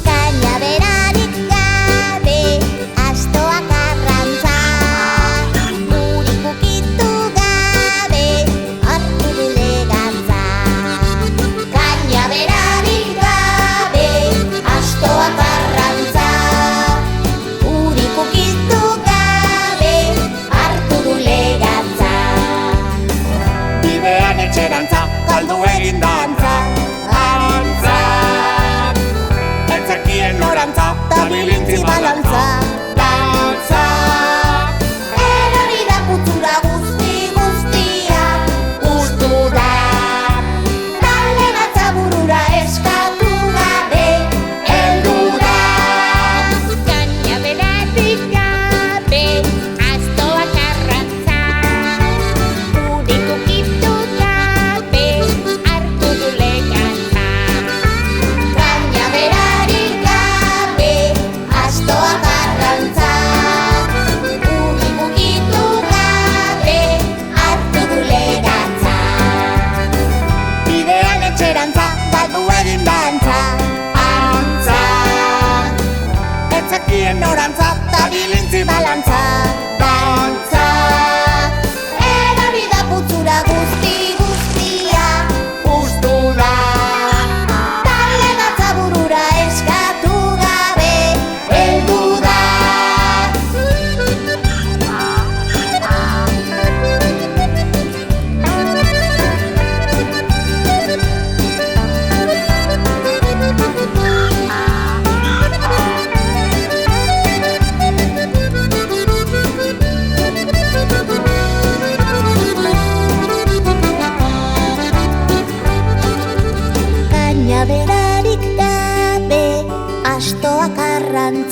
Cañaberarik gabe, astoak arrantza. Urik ukitu gabe, hartu du legantza. Cañaberarik gabe, astoak arrantza. Urik ukitu gabe, hartu du legantza. Bidean etxerantza, galdu egin dantza. Antza, etzekien norantza, tabilintzi balantza. Dantza, Erori da putzura guztia, ustu da. talde gatza burura eskatu gabe, heldu da. Cañaberarik gabe, astoak arrantza. Urik ukitu gabe, hartu du legantza. Cañaberarik gabe, astoak arrantza. Urik ukitu gabe, hartu du legantza. Bidean etxerantza, galdu egin dantza. Antza, etzekien norantza, tabilintzi balantza. Dantza, Erori da putzura guztia, ustu da. talde gatza burura eskatu gabe, heldu da. Cañaberarik gabe, astoak arrantza.